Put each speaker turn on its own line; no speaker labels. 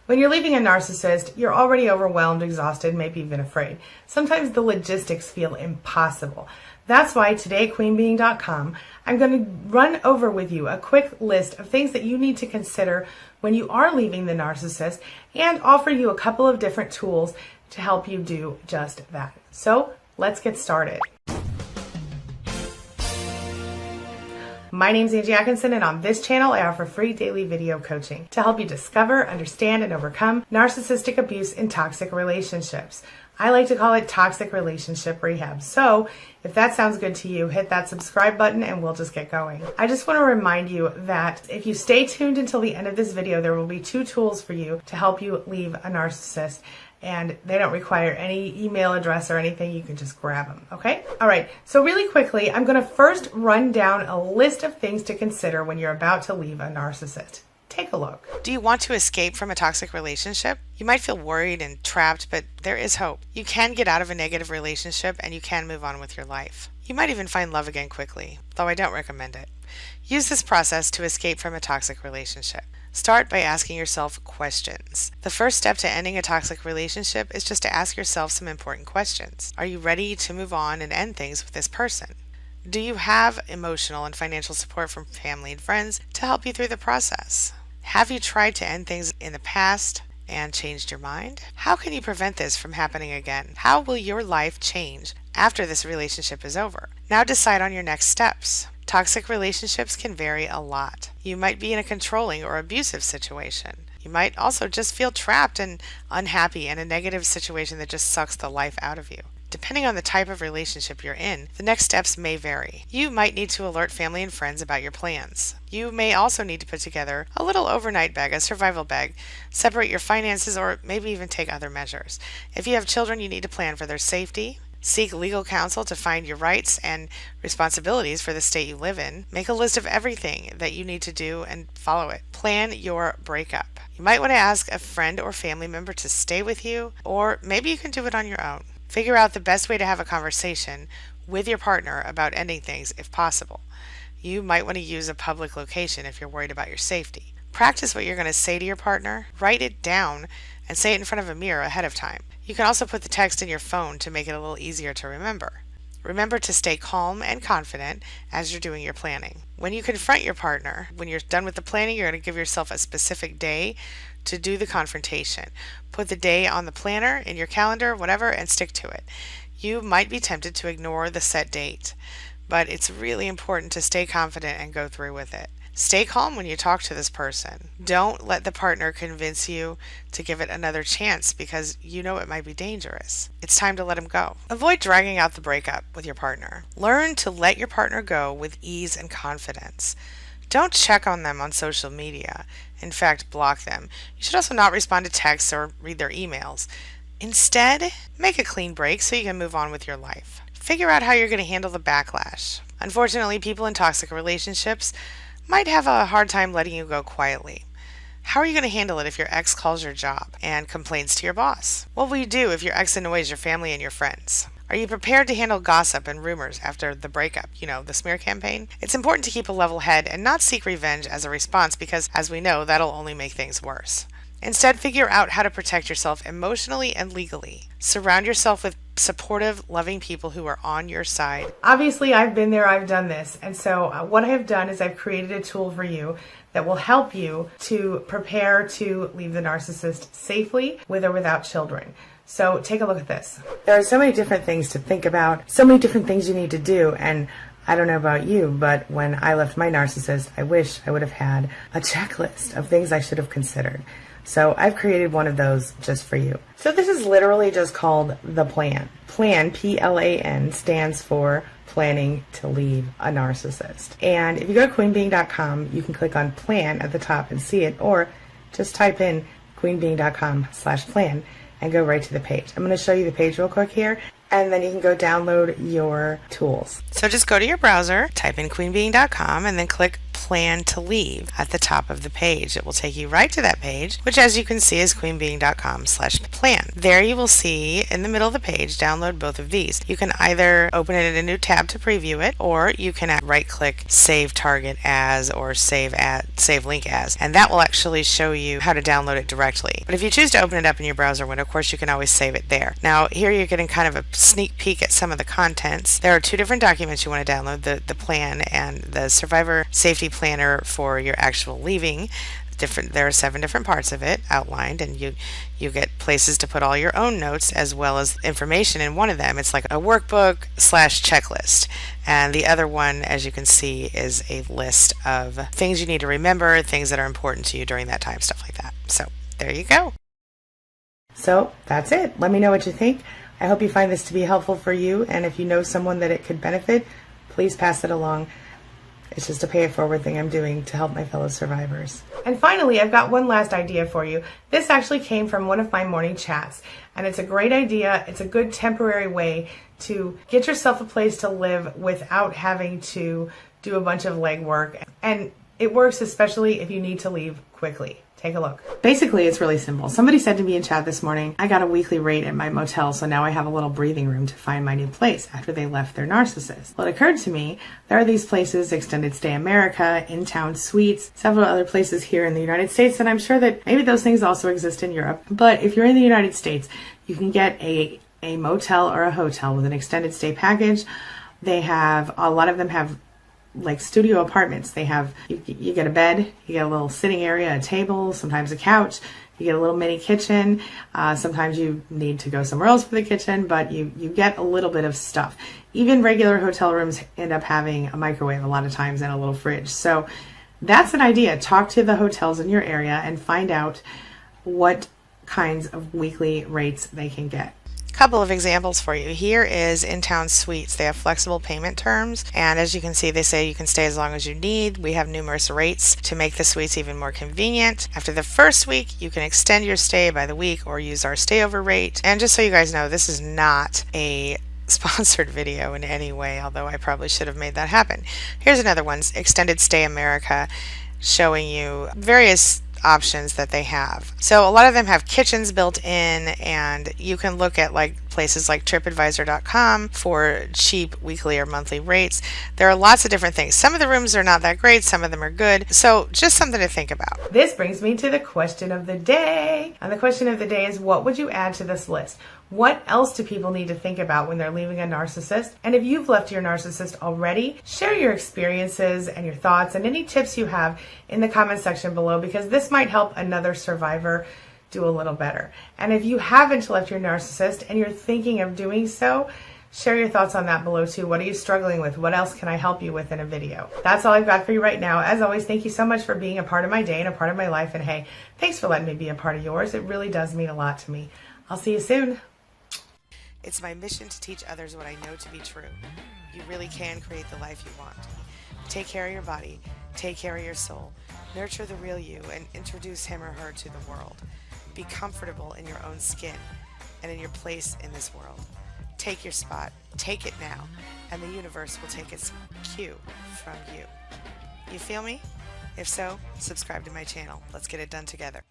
When you're leaving a narcissist, you're already overwhelmed, exhausted, maybe even afraid. Sometimes the logistics feel impossible. That's why today at queenbeing.com, I'm going to run over with you a quick list of things that you need to consider when you are leaving the narcissist and offer you a couple of different tools to help you do just that. So let's get started. My name's Angie Atkinson, and on this channel, I offer free daily video coaching to help you discover, understand, and overcome narcissistic abuse in toxic relationships. I like to call it toxic relationship rehab. So if that sounds good to you, hit that subscribe button and we'll just get going. I just want to remind you that if you stay tuned until the end of this video, there will be 2 tools for you to help you leave a narcissist. And they don't require any email address or anything. You can just grab them, okay? All right, so really quickly, I'm gonna first run down a list of things to consider when you're about to leave a narcissist. Take a look.
Do you want to escape from a toxic relationship? You might feel worried and trapped, but there is hope. You can get out of a negative relationship and you can move on with your life. You might even find love again quickly, though I don't recommend it. Use this process to escape from a toxic relationship. Start by asking yourself questions. The first step to ending a toxic relationship is just to ask yourself some important questions. Are you ready to move on and end things with this person? Do you have emotional and financial support from family and friends to help you through the process? Have you tried to end things in the past and changed your mind? How can you prevent this from happening again? How will your life change after this relationship is over? Now decide on your next steps. Toxic relationships can vary a lot. You might be in a controlling or abusive situation. You might also just feel trapped and unhappy in a negative situation that just sucks the life out of you. Depending on the type of relationship you're in, the next steps may vary. You might need to alert family and friends about your plans. You may also need to put together a little overnight bag, a survival bag, separate your finances, or maybe even take other measures. If you have children, you need to plan for their safety. Seek legal counsel to find your rights and responsibilities for the state you live in. Make a list of everything that you need to do and follow it. Plan your breakup. You might want to ask a friend or family member to stay with you, or maybe you can do it on your own. Figure out the best way to have a conversation with your partner about ending things if possible. You might want to use a public location if you're worried about your safety. Practice what you're going to say to your partner. Write it down and say it in front of a mirror ahead of time. You can also put the text in your phone to make it a little easier to remember. Remember to stay calm and confident as you're doing your planning. When you confront your partner, when you're done with the planning, you're going to give yourself a specific day to do the confrontation. Put the day on the planner, in your calendar, whatever, and stick to it. You might be tempted to ignore the set date, but it's really important to stay confident and go through with it. Stay calm when you talk to this person. Don't let the partner convince you to give it another chance because you know it might be dangerous. It's time to let him go. Avoid dragging out the breakup with your partner. Learn to let your partner go with ease and confidence. Don't check on them on social media. In fact, block them. You should also not respond to texts or read their emails. Instead, make a clean break so you can move on with your life. Figure out how you're going to handle the backlash. Unfortunately, people in toxic relationships might have a hard time letting you go quietly. How are you going to handle it if your ex calls your job and complains to your boss? What will you do if your ex annoys your family and your friends? Are you prepared to handle gossip and rumors after the breakup, the smear campaign? It's important to keep a level head and not seek revenge as a response because, as we know, that'll only make things worse. Instead, figure out how to protect yourself emotionally and legally. Surround yourself with supportive, loving people who are on your side.
Obviously, I've been there, I've done this. And so what I have done is I've created a tool for you that will help you to prepare to leave the narcissist safely with or without children. So take a look at this. There are so many different things to think about, so many different things you need to do. And I don't know about you, but when I left my narcissist, I wish I would have had a checklist of things I should have considered. So I've created one of those just for you. So this is literally just called the plan. Plan, P-L-A-N, stands for planning to leave a narcissist. And if you go to queenbeing.com, you can click on plan at the top and see it, or just type in queenbeing.com/plan and go right to the page. I'm going to show you the page real quick here, and then you can go download your tools.
So just go to your browser, type in queenbeing.com, and then click plan to leave at the top of the page. It will take you right to that page, which as you can see is queenbeing.com/plan. There you will see in the middle of the page, download both of these. You can either open it in a new tab to preview it, or you can right click save target as or save link as, and that will actually show you how to download it directly. But if you choose to open it up in your browser window, of course you can always save it there. Now here you're getting kind of a sneak peek at some of the contents. There are two different documents you want to download, the plan and the survivor safety planner for your actual leaving. There are 7 different parts of it outlined, and you get places to put all your own notes as well as information in one of them. It's like a workbook / checklist, and the other one, as you can see, is a list of things you need to remember, things that are important to you during that time, stuff like that. So there you go.
So that's it. Let me know what you think. I hope you find this to be helpful for you, and if you know someone that it could benefit, please pass it along. It's just a pay-it-forward thing I'm doing to help my fellow survivors. And finally, I've got one last idea for you. This actually came from one of my morning chats, and it's a great idea. It's a good temporary way to get yourself a place to live without having to do a bunch of legwork. And it works especially if you need to leave quickly. Take a look. Basically, it's really simple. Somebody said to me in chat this morning, I got a weekly rate at my motel, so now I have a little breathing room to find my new place after they left their narcissist. Well, it occurred to me, there are these places, Extended Stay America, In-Town Suites, several other places here in the United States, and I'm sure that maybe those things also exist in Europe. But if you're in the United States, you can get a motel or a hotel with an extended stay package. They have, a lot of them have like studio apartments. They have, you get a bed, you get a little sitting area, a table, sometimes a couch, you get a little mini kitchen. Sometimes you need to go somewhere else for the kitchen, but you get a little bit of stuff. Even regular hotel rooms end up having a microwave a lot of times and a little fridge. So that's an idea. Talk to the hotels in your area and find out what kinds of weekly rates they can get.
Couple of examples for you. Here is In-Town Suites. They have flexible payment terms, and as you can see, they say you can stay as long as you need. We have numerous rates to make the suites even more convenient. After the first week, you can extend your stay by the week or use our stayover rate. And just so you guys know, this is not a sponsored video in any way, although I probably should have made that happen. Here's another one, Extended Stay America, showing you various options that they have. So a lot of them have kitchens built in, and you can look at like places like tripadvisor.com for cheap weekly or monthly rates. There are lots of different things. Some of the rooms are not that great, some of them are good. So just something to think about.
This brings me to the question of the day. And the question of the day is, what would you add to this list? What else do people need to think about when they're leaving a narcissist? And if you've left your narcissist already, share your experiences and your thoughts and any tips you have in the comment section below, because this might help another survivor do a little better. And if you haven't left your narcissist and you're thinking of doing so, share your thoughts on that below too. What are you struggling with? What else can I help you with in a video? That's all I've got for you right now. As always, thank you so much for being a part of my day and a part of my life. And hey, thanks for letting me be a part of yours. It really does mean a lot to me. I'll see you soon.
It's my mission to teach others what I know to be true. You really can create the life you want. Take care of your body, take care of your soul, nurture the real you, and introduce him or her to the world. Be comfortable in your own skin and in your place in this world. Take your spot, take it now, and the universe will take its cue from you. You feel me? If so, subscribe to my channel. Let's get it done together.